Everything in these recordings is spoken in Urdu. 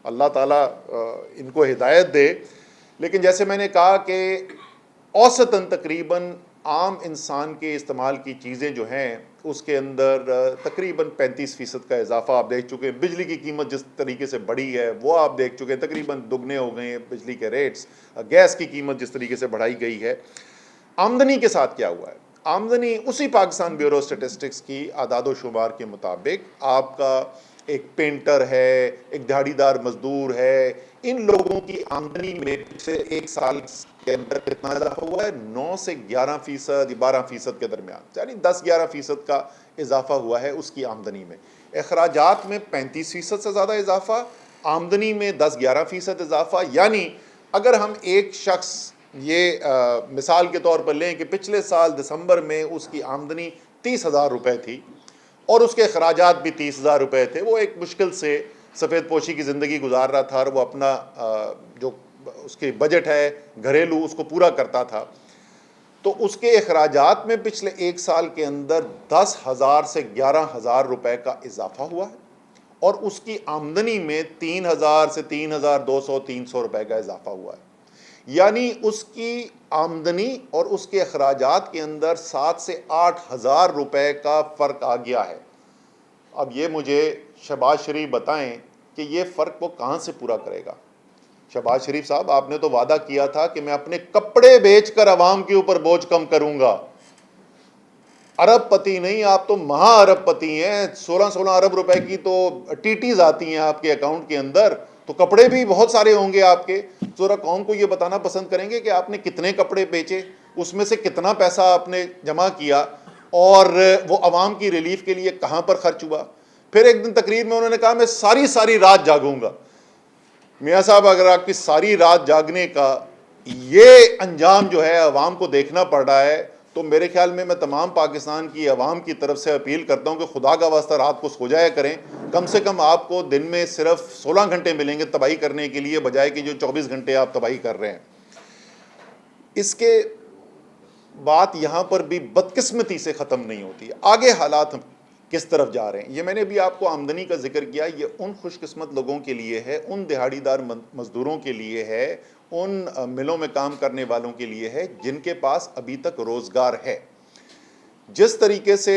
اللہ تعالیٰ ان کو ہدایت دے. لیکن جیسے میں نے کہا کہ اوسطاً تقریباً عام انسان کے استعمال کی چیزیں جو ہیں اس کے اندر تقریباً 35% کا اضافہ آپ دیکھ چکے ہیں. بجلی کی قیمت جس طریقے سے بڑھی ہے وہ آپ دیکھ چکے ہیں, تقریباً دگنے ہو گئے ہیں بجلی کے ریٹس. گیس کی قیمت جس طریقے سے بڑھائی گئی ہے. آمدنی کے ساتھ کیا ہوا ہے؟ آمدنی اسی پاکستان بیورو اسٹیٹسٹکس کی اعداد و شمار کے مطابق آپ کا ایک پینٹر ہے, ایک دہاڑی دار مزدور ہے, ان لوگوں کی آمدنی میں پچھلے ایک سال کے اندر کتنا اضافہ ہوا ہے؟ 9 سے 11% 12% کے درمیان, یعنی 10-11% کا اضافہ ہوا ہے اس کی آمدنی میں. اخراجات میں 35% سے زیادہ اضافہ, آمدنی میں 10-11% اضافہ. یعنی اگر ہم ایک شخص یہ مثال کے طور پر لیں کہ پچھلے سال دسمبر میں اس کی آمدنی 30,000 روپے تھی اور اس کے اخراجات بھی 30,000 روپے تھے, وہ ایک مشکل سے سفید پوشی کی زندگی گزار رہا تھا اور وہ اپنا جو اس کی بجٹ ہے گھریلو اس کو پورا کرتا تھا, تو اس کے اخراجات میں پچھلے ایک سال کے اندر 10,000 سے 11,000 روپے کا اضافہ ہوا ہے اور اس کی آمدنی میں 3,000 سے 3,200 300 روپے کا اضافہ ہوا ہے. یعنی اس کی آمدنی اور اس کے اخراجات کے اندر 7 سے 8,000 روپے کا فرق آ گیا ہے. اب یہ مجھے شہباز شریف بتائیں کہ یہ فرق وہ کہاں سے پورا کرے گا؟ شہباز شریف صاحب, آپ نے تو وعدہ کیا تھا کہ میں اپنے کپڑے بیچ کر عوام کے اوپر بوجھ کم کروں گا. ارب پتی نہیں, آپ تو مہا ارب پتی ہیں. 16 ارب روپے کی تو ٹیٹیز آتی ہیں آپ کے اکاؤنٹ کے اندر, تو کپڑے بھی بہت سارے ہوں گے آپ کے. ذرا قوم کو یہ بتانا پسند کریں گے کہ آپ نے کتنے کپڑے بیچے, اس میں سے کتنا پیسہ آپ نے جمع کیا اور وہ عوام کی ریلیف کے لیے کہاں پر خرچ ہوا؟ پھر ایک دن تقریر میں انہوں نے کہا میں ساری رات جاگوں گا. میاں صاحب, اگر آپ کی ساری رات جاگنے کا یہ انجام جو ہے عوام کو دیکھنا پڑ رہا ہے, تو میرے خیال میں تمام پاکستان کی عوام کی طرف سے اپیل کرتا ہوں کہ خدا کا واسطہ رات کو سو جایا کریں. کم سے کم آپ کو دن میں صرف 16 گھنٹے ملیں گے تباہی کرنے کے لیے, بجائے کہ جو 24 گھنٹے آپ تباہی کر رہے ہیں. اس کے بات یہاں پر بھی بدقسمتی سے ختم نہیں ہوتی ہے. آگے حالات کس طرف جا رہے ہیں, یہ میں نے بھی آپ کو آمدنی کا ذکر کیا. یہ ان خوش قسمت لوگوں کے لیے ہے, ان دہاڑی دار مزدوروں کے لیے ہے, ان ملوں میں کام کرنے والوں کے لیے ہے جن کے پاس ابھی تک روزگار ہے. جس طریقے سے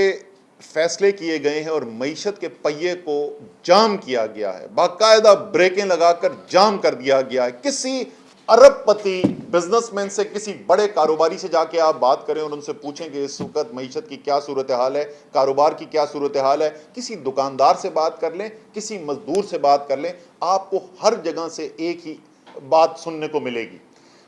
فیصلے کیے گئے ہیں اور معیشت کے پہیے کو جام کیا گیا ہے, باقاعدہ بریکیں لگا کر جام کر دیا گیا ہے. کسی ارب پتی بزنس مین سے, کسی بڑے کاروباری سے جا کے آپ بات کریں اور ان سے پوچھیں کہ اس وقت معیشت کی کیا صورتحال ہے, کاروبار کی کیا صورتحال ہے. کسی دکاندار سے بات کر لیں, کسی مزدور سے بات کر لیں, آپ کو ہر جگہ سے ایک ہی بات سننے کو ملے گی.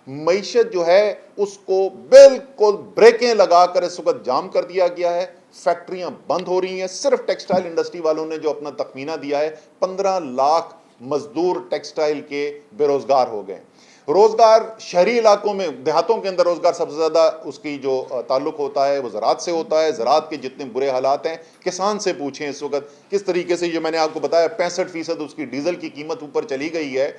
معیشت جو ہے اس کو بالکل بریکیں لگا کر اس وقت جام کر دیا گیا ہے. فیکٹریاں بند ہو رہی ہیں. صرف ٹیکسٹائل انڈسٹری والوں نے جو اپنا تخمینہ دیا ہے, 15 لاکھ مزدور ٹیکسٹائل کے بے روزگار ہو گئے. روزگار شہری علاقوں میں, دیہاتوں کے اندر روزگار سب سے زیادہ اس کی جو تعلق ہوتا ہے وہ زراعت سے ہوتا ہے. زراعت کے جتنے برے حالات ہیں, کسان سے پوچھیں اس وقت کس طریقے سے, جو میں نے آپ کو بتایا 65% اس کی ڈیزل کی قیمت اوپر چلی گئی ہے,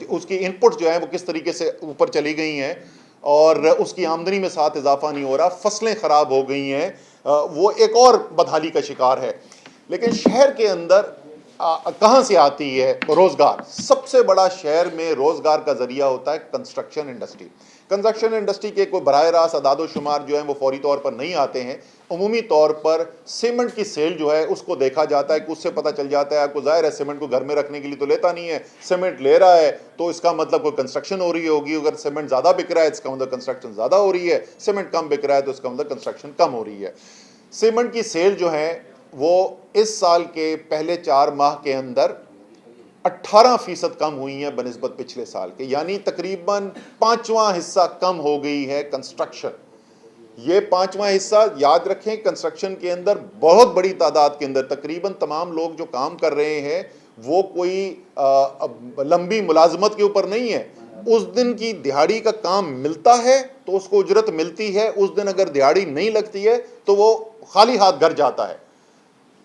اس کی ان پٹ جو ہیں وہ کس طریقے سے اوپر چلی گئی ہیں, اور اس کی آمدنی میں ساتھ اضافہ نہیں ہو رہا. فصلیں خراب ہو گئی ہیں, وہ ایک اور بدحالی کا شکار ہے. لیکن شہر کے اندر کہاں سے آتی ہے روزگار؟ سب سے بڑا شہر میں روزگار کا ذریعہ ہوتا ہے کنسٹرکشن انڈسٹری. کنسٹرکشن انڈسٹری کے کوئی براہ راست اعداد و شمار جو ہیں وہ فوری طور پر نہیں آتے ہیں. عمومی طور پر سیمنٹ کی سیل جو ہے اس کو دیکھا جاتا ہے کہ اس سے پتہ چل جاتا ہے. آپ کو ظاہر ہے سیمنٹ کو گھر میں رکھنے کے لیے تو لیتا نہیں ہے, سیمنٹ لے رہا ہے تو اس کا مطلب کوئی کنسٹرکشن ہو رہی ہوگی. اگر سیمنٹ زیادہ بک رہا ہے اس کا مطلب کنسٹرکشن زیادہ ہو رہی ہے, سیمنٹ کم بک رہا ہے تو اس کا مطلب کنسٹرکشن کم ہو رہی ہے. سیمنٹ کی سیل جو ہے وہ اس سال کے پہلے 4 ماہ کے اندر 18% کم ہوئی ہیں بنسبت پچھلے سال کے, یعنی تقریباً 5واں حصہ کم ہو گئی ہے کنسٹرکشن. یہ 5واں حصہ یاد رکھیں, کنسٹرکشن کے اندر بہت بڑی تعداد کے اندر تقریباً تمام لوگ جو کام کر رہے ہیں وہ کوئی لمبی ملازمت کے اوپر نہیں ہے. اس دن کی دہاڑی کا کام ملتا ہے تو اس کو اجرت ملتی ہے, اس دن اگر دہاڑی نہیں لگتی ہے تو وہ خالی ہاتھ گھر جاتا ہے.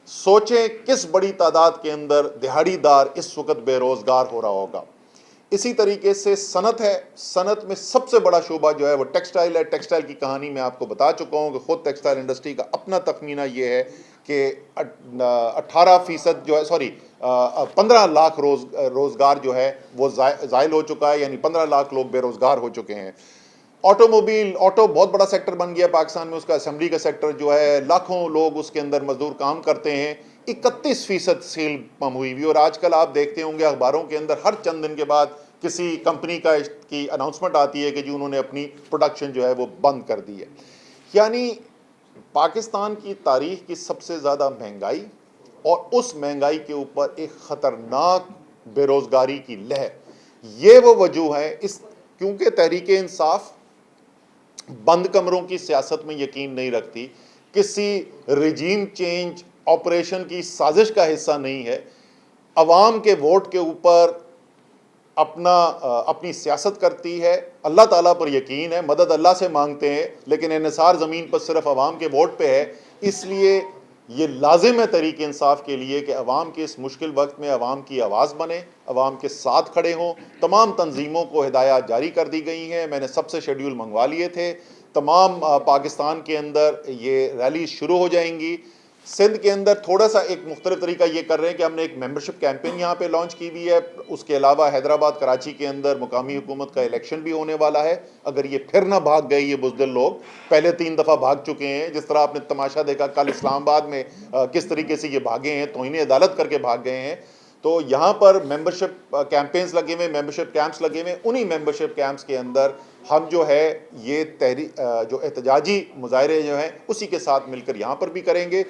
سوچیں کس بڑی تعداد کے اندر دہاڑی دار اس وقت بے روزگار ہو رہا ہوگا. اسی طریقے سے صنعت ہے، صنعت میں سب سے بڑا شعبہ جو ہے وہ ٹیکسٹائل ہے. ٹیکسٹائل کی کہانی میں آپ کو بتا چکا ہوں کہ خود ٹیکسٹائل انڈسٹری کا اپنا تخمینہ یہ ہے کہ 18% جو ہے 15 لاکھ روزگار جو ہے وہ زائل ہو چکا ہے، یعنی 15 لاکھ لوگ بے روزگار ہو چکے ہیں. آٹو بہت بڑا سیکٹر بن گیا پاکستان میں، اس کا اسمبلی کا سیکٹر جو ہے لاکھوں لوگ اس کے اندر مزدور کام کرتے ہیں. 31% سیل کم ہوئی ہوئی، اور آج کل آپ دیکھتے ہوں گے اخباروں کے اندر ہر چند دن کے بعد کسی کمپنی کی اناؤنسمنٹ آتی ہے کہ جی انہوں نے اپنی پروڈکشن جو ہے وہ بند کر دی ہے. یعنی پاکستان کی تاریخ کی سب سے زیادہ مہنگائی، اور اس مہنگائی کے اوپر ایک خطرناک بے روزگاری کی لہر. یہ وہ وجوہ ہے کیونکہ تحریک انصاف بند کمروں کی سیاست میں یقین نہیں رکھتی، کسی رجیم چینج آپریشن کی سازش کا حصہ نہیں ہے، عوام کے ووٹ کے اوپر اپنی سیاست کرتی ہے. اللہ تعالیٰ پر یقین ہے، مدد اللہ سے مانگتے ہیں، لیکن انحصار زمین پر صرف عوام کے ووٹ پہ ہے. اس لیے یہ لازم ہے تحریک انصاف کے لیے کہ عوام کے اس مشکل وقت میں عوام کی آواز بنے، عوام کے ساتھ کھڑے ہوں. تمام تنظیموں کو ہدایات جاری کر دی گئی ہیں، میں نے سب سے شیڈیول منگوا لیے تھے. تمام پاکستان کے اندر یہ ریلیز شروع ہو جائیں گی. سندھ کے اندر تھوڑا سا ایک مختلف طریقہ یہ کر رہے ہیں کہ ہم نے ایک ممبرشپ کیمپین یہاں پہ لانچ کی ہوئی ہے. اس کے علاوہ حیدرآباد، کراچی کے اندر مقامی حکومت کا الیکشن بھی ہونے والا ہے. اگر یہ پھر نہ بھاگ گئے یہ بزدل لوگ، پہلے 3 دفعہ بھاگ چکے ہیں، جس طرح آپ نے تماشا دیکھا کل اسلام آباد میں کس طریقے سے یہ بھاگے ہیں، توہین عدالت کر کے بھاگ گئے ہیں. تو یہاں پر ممبرشپ کیمپینز لگے ہوئے، ممبرشپ کیمپس لگے ہوئے. انہی ممبرشپ کیمپس کے اندر ہم جو ہے یہ جو احتجاجی مظاہرے جو ہیں اسی کے ساتھ مل کر یہاں پر بھی کریں گے.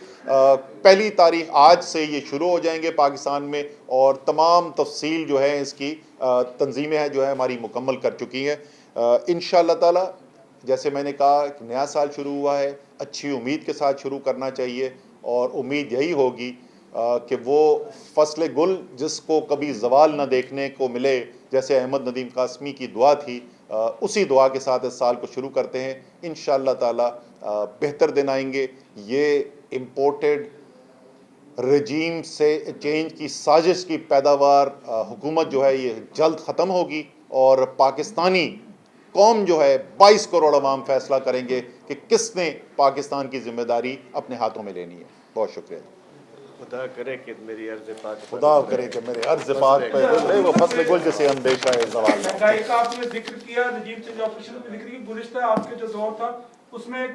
1 تاریخ آج سے یہ شروع ہو جائیں گے پاکستان میں، اور تمام تفصیل جو ہے اس کی تنظیمیں جو ہے ہماری مکمل کر چکی ہیں. انشاءاللہ تعالی جیسے میں نے کہا ایک نیا سال شروع ہوا ہے، اچھی امید کے ساتھ شروع کرنا چاہیے، اور امید یہی ہوگی کہ وہ فصل گل جس کو کبھی زوال نہ دیکھنے کو ملے، جیسے احمد ندیم قاسمی کی دعا تھی، اسی دعا کے ساتھ اس سال کو شروع کرتے ہیں. انشاءاللہ تعالی بہتر دن آئیں گے. یہ امپورٹڈ رجیم سے چینج کی سازش کی پیداوار حکومت جو ہے یہ جلد ختم ہوگی، اور پاکستانی قوم جو ہے 22 کروڑ عوام فیصلہ کریں گے کہ کس نے پاکستان کی ذمہ داری اپنے ہاتھوں میں لینی ہے. بہت شکریہ. خدا کرے کہ میری عرض پاک خدا کرے کہ میرے عرض پاک پہ گزرے وہ فصل گل جسے اندیشہ ہے زوال. مہنگائی کا آپ نے ذکر کیا، رجیم چینج آپریشن کا ذکر کیا. گزشتہ آپ کے جو دور تھا اس میں ایک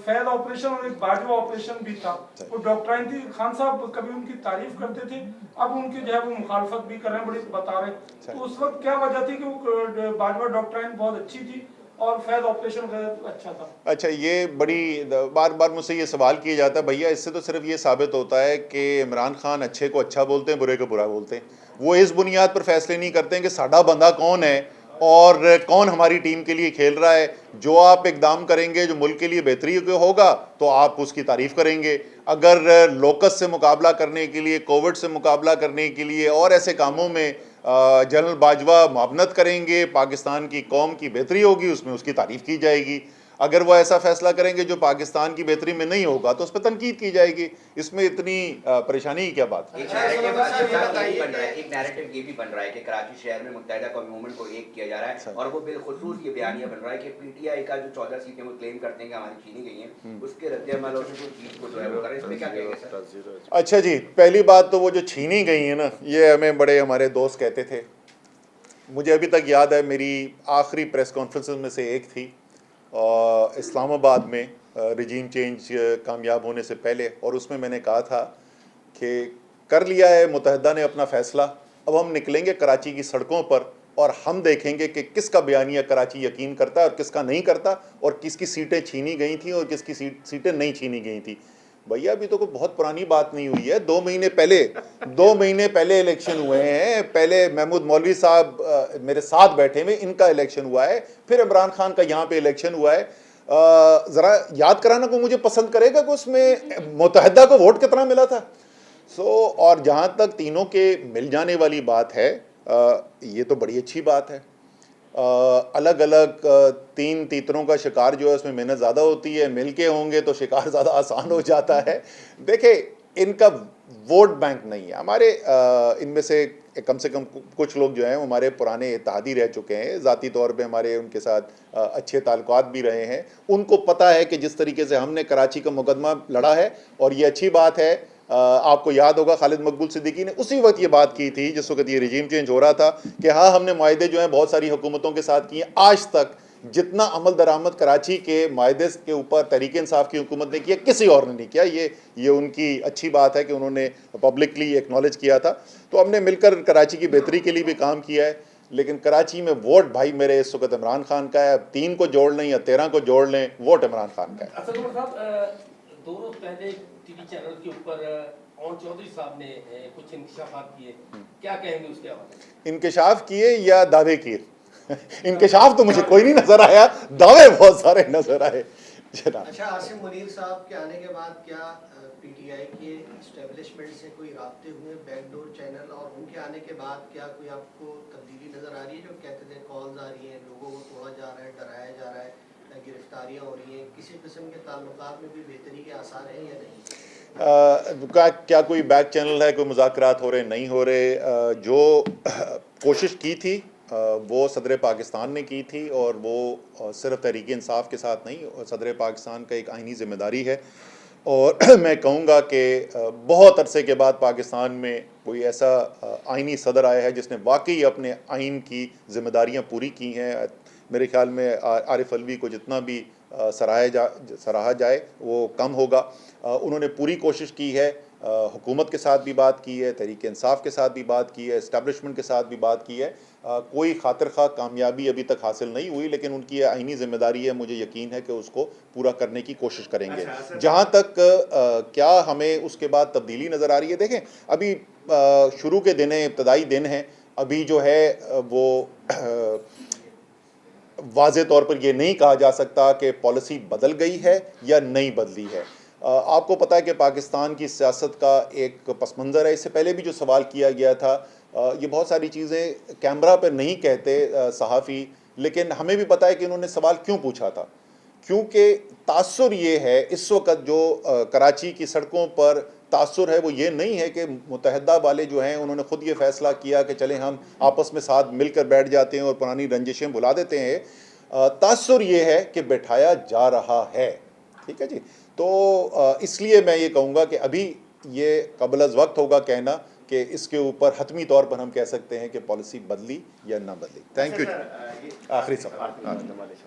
فیض آپریشن اور ایک باجوہ آپریشن بھی تھا. وہ ڈاکٹرائن تھی، خان صاحب کبھی ان کی تعریف کرتے تھے، اب ان کی جو ہے وہ مخالفت بھی کر رہے ہیں، بڑی بتا رہے ہیں. تو اس وقت کیا وجہ تھی کہ وہ باجوہ ڈاکٹرائن بہت اچھی تھی اور فیض آپریشن اچھا تھا؟ اچھا، یہ بڑی بار بار مجھ سے یہ سوال کیا جاتا ہے. بھیا اس سے تو صرف یہ ثابت ہوتا ہے کہ عمران خان اچھے کو اچھا بولتے ہیں، برے کو برا بولتے ہیں. وہ اس بنیاد پر فیصلے نہیں کرتے ہیں کہ ساڈا بندہ کون ہے اور کون ہماری ٹیم کے لیے کھیل رہا ہے. جو آپ اقدام کریں گے جو ملک کے لیے بہتری ہوگا تو آپ اس کی تعریف کریں گے. اگر لوکس سے مقابلہ کرنے کے لیے، کووڈ سے مقابلہ کرنے کے لیے اور ایسے کاموں میں جنرل باجوہ معاونت کریں گے، پاکستان کی قوم کی بہتری ہوگی، اس میں اس کی تعریف کی جائے گی. اگر وہ ایسا فیصلہ کریں گے جو پاکستان کی بہتری میں نہیں ہوگا تو اس پہ تنقید کی جائے گی. اس میں اتنی پریشانی کی کیا بات ہے؟ ایک نیریٹو یہ بھی بن رہا ہے کہ کراچی شہر میں متحدہ قومی موومنٹ کو ایک کیا جا رہا ہے، اور وہ بالخصوص یہ بیانیہ بن رہا ہے کہ پی ٹی آئی کا جو 14 سیٹیں وہ کلیم کرتے ہیں کہ ہماری چھینی گئی ہیں، اس کے رد عمل اور چیز کو جو ہے وہ کر رہے ہیں. اس پہ کیا کہیں گے سر؟ اچھا جی، پہلی بات تو وہ جو چھینی گئی ہیں نا، یہ ہمیں بڑے ہمارے دوست کہتے تھے. مجھے ابھی تک یاد ہے میری آخری پریس کانفرنس میں سے ایک تھی اسلام آباد میں رجیم چینج کامیاب ہونے سے پہلے، اور اس میں نے کہا تھا کہ کر لیا ہے متحدہ نے اپنا فیصلہ، اب ہم نکلیں گے کراچی کی سڑکوں پر اور ہم دیکھیں گے کہ کس کا بیانیہ کراچی یقین کرتا ہے اور کس کا نہیں کرتا، اور کس کی سیٹیں چھینی گئی تھیں اور کس کی سیٹیں نہیں چھینی گئی تھیں. بھیا ابھی تو کوئی بہت پرانی بات نہیں ہوئی ہے. 2 مہینے پہلے الیکشن ہوئے ہیں. پہلے محمود مولوی صاحب میرے ساتھ بیٹھے ہوئے، ان کا الیکشن ہوا ہے، پھر عمران خان کا یہاں پہ الیکشن ہوا ہے. ذرا یاد کرانا کو مجھے پسند کرے گا کہ اس میں متحدہ کو ووٹ کتنا ملا تھا. اور جہاں تک تینوں کے مل جانے والی بات ہے، یہ تو بڑی اچھی بات ہے. الگ الگ 3 تیتروں کا شکار جو ہے اس میں محنت زیادہ ہوتی ہے، مل کے ہوں گے تو شکار زیادہ آسان ہو جاتا ہے. دیکھیں ان کا ووٹ بینک نہیں ہے. ہمارے ان میں سے کم سے کم کچھ لوگ جو ہیں ہمارے پرانے اتحادی رہ چکے ہیں، ذاتی طور پہ ہمارے ان کے ساتھ اچھے تعلقات بھی رہے ہیں، ان کو پتہ ہے کہ جس طریقے سے ہم نے کراچی کا مقدمہ لڑا ہے، اور یہ اچھی بات ہے، آپ کو یاد ہوگا خالد مقبول صدیقی نے اسی وقت یہ بات کی تھی جس وقت یہ رجیم چینج ہو رہا تھا کہ ہاں ہم نے معاہدے جو ہیں بہت ساری حکومتوں کے ساتھ کیے ہیں، آج تک جتنا عمل درآمد کراچی کے معاہدے کے اوپر تحریک انصاف کی حکومت نے کیا کسی اور نے نہیں کیا. یہ ان کی اچھی بات ہے کہ انہوں نے پبلکلی ایکنالج کیا تھا. تو ہم نے مل کر کراچی کی بہتری کے لیے بھی کام کیا ہے، لیکن کراچی میں ووٹ بھائی میرے اس وقت عمران خان کا ہے. اب 3 کو جوڑ لیں یا 13 کو جوڑ لیں، ووٹ عمران خان کا ہے. اسد عمر صاحب، 2 روز پہلے ٹی وی چینل کے اوپر اون چودھری صاحب نے کچھ انکشافات کیے، کیا کہیں گے اس کے حوالے سے؟ انکشاف کیے یا دعوے کیے؟ انکشاف تو مجھے کوئی نہیں نظر آیا، دعوے بہت سارے نظر آئے جناب. اچھا، عاصم منیر صاحب کے آنے کے بعد کیا پی ٹی آئی کے اسٹیبلشمنٹ سے کوئی رابطے ہوئے بیک ڈور چینل، اور ان کے آنے کے بعد کیا کوئی آپ کو تبدیلی نظر آ رہی ہے؟ جو کہتے تھے کالز آ رہی ہیں، لوگوں کو توڑا جا رہا ہے، ڈرایا جا رہا ہے، گرفتاریاں ہو رہی ہیں، کسی قسم کے تعلقات میں بھی بہتری کے آثار ہیں یا نہیں؟ کیا کوئی بیک چینل ہے، کوئی مذاکرات ہو رہے نہیں ہو رہے؟ جو کوشش کی تھی وہ صدر پاکستان نے کی تھی، اور وہ صرف تحریک انصاف کے ساتھ نہیں، صدر پاکستان کا ایک آئینی ذمہ داری ہے. اور میں کہوں گا کہ بہت عرصے کے بعد پاکستان میں کوئی ایسا آئینی صدر آیا ہے جس نے واقعی اپنے آئین کی ذمہ داریاں پوری کی ہیں. میرے خیال میں عارف علوی کو جتنا بھی سراہا جائے وہ کم ہوگا. انہوں نے پوری کوشش کی ہے، حکومت کے ساتھ بھی بات کی ہے، تحریک انصاف کے ساتھ بھی بات کی ہے، اسٹیبلشمنٹ کے ساتھ بھی بات کی ہے. کوئی خاطر خواہ کامیابی ابھی تک حاصل نہیں ہوئی، لیکن ان کی آئینی ذمہ داری ہے، مجھے یقین ہے کہ اس کو پورا کرنے کی کوشش کریں گے. جہاں تک کیا ہمیں اس کے بعد تبدیلی نظر آ رہی ہے، دیکھیں ابھی شروع کے دن ہیں، ابتدائی دن ہیں، ابھی جو ہے وہ واضح طور پر یہ نہیں کہا جا سکتا کہ پالیسی بدل گئی ہے یا نہیں بدلی ہے. آپ کو پتہ ہے کہ پاکستان کی سیاست کا ایک پس منظر ہے. اس سے پہلے بھی جو سوال کیا گیا تھا، یہ بہت ساری چیزیں کیمرہ پہ نہیں کہتے صحافی، لیکن ہمیں بھی پتہ ہے کہ انہوں نے سوال کیوں پوچھا تھا. کیونکہ تاثر یہ ہے اس وقت جو کراچی کی سڑکوں پر تاثر ہے، وہ یہ نہیں ہے کہ متحدہ والے جو ہیں انہوں نے خود یہ فیصلہ کیا کہ چلیں ہم آپس میں ساتھ مل کر بیٹھ جاتے ہیں اور پرانی رنجشیں بھلا دیتے ہیں. تاثر یہ ہے کہ بٹھایا جا رہا ہے. ٹھیک ہے جی. تو اس لیے میں یہ کہوں گا کہ ابھی یہ قبل از وقت ہوگا کہنا کہ اس کے اوپر حتمی طور پر ہم کہہ سکتے ہیں کہ پالیسی بدلی یا نہ بدلی. Thank you. آخری سوال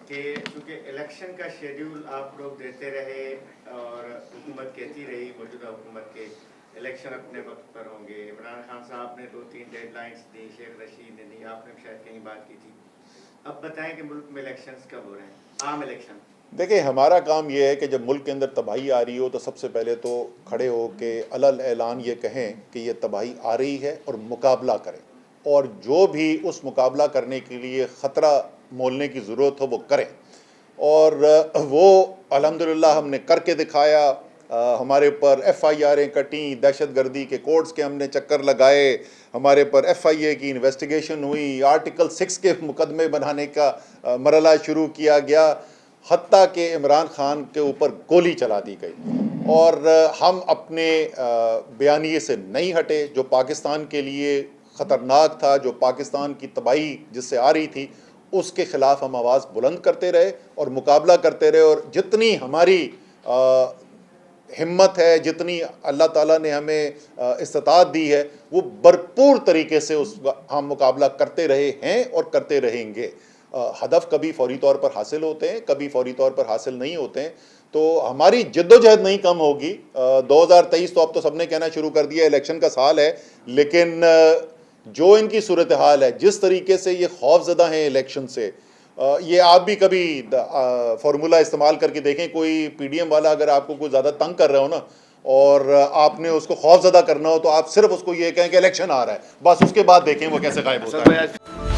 کہ چونکہ الیکشن کا شیڈیول آپ لوگ دیتے رہے اور حکومت کہتی رہی، موجودہ حکومت کے الیکشن اپنے وقت پر ہوں گے. عمران خان صاحب نے 2-3 ڈیڈ لائنس دی، شیخ رشید نے دی، آپ نے شاید کہیں بات کی تھی. اب بتائیں کہ ملک میں الیکشنز کب ہو رہے ہیں، عام الیکشن؟ دیکھیں ہمارا کام یہ ہے کہ جب ملک کے اندر تباہی آ رہی ہو تو سب سے پہلے تو کھڑے ہو کے علل اعلان یہ کہیں کہ یہ تباہی آ رہی ہے اور مقابلہ کریں، اور جو بھی اس مقابلہ کرنے کے لیے خطرہ مولنے کی ضرورت ہو وہ کریں. اور وہ الحمدللہ ہم نے کر کے دکھایا. ہمارے اوپر FIRیں کٹیں، دہشت گردی کے کوڈز کے ہم نے چکر لگائے، ہمارے پر FIA کی انویسٹیگیشن ہوئی، آرٹیکل 6 کے مقدمے بنانے کا مرحلہ شروع کیا گیا، حتیٰ کہ عمران خان کے اوپر گولی چلا دی گئی. اور ہم اپنے بیانیے سے نہیں ہٹے. جو پاکستان کے لیے خطرناک تھا، جو پاکستان کی تباہی جس سے آ رہی تھی، اس کے خلاف ہم آواز بلند کرتے رہے اور مقابلہ کرتے رہے. اور جتنی ہماری ہمت ہے، جتنی اللہ تعالیٰ نے ہمیں استطاعت دی ہے، وہ بھرپور طریقے سے ہم مقابلہ کرتے رہے ہیں اور کرتے رہیں گے. ہدف کبھی فوری طور پر حاصل ہوتے ہیں، کبھی فوری طور پر حاصل نہیں ہوتے ہیں. تو ہماری جد و جہد نہیں کم ہوگی. 2023 تو اب تو سب نے کہنا شروع کر دیا الیکشن کا سال ہے، لیکن جو ان کی صورتحال ہے، جس طریقے سے یہ خوف زدہ ہیں الیکشن سے، یہ آپ بھی کبھی فارمولہ استعمال کر کے دیکھیں. کوئی PDM والا اگر آپ کو کوئی زیادہ تنگ کر رہا ہو نا، اور آپ نے اس کو خوف زدہ کرنا ہو، تو آپ صرف اس کو یہ کہیں کہ الیکشن آ رہا ہے، بس اس کے بعد دیکھیں وہ کیسے غائب ہوتا ہے.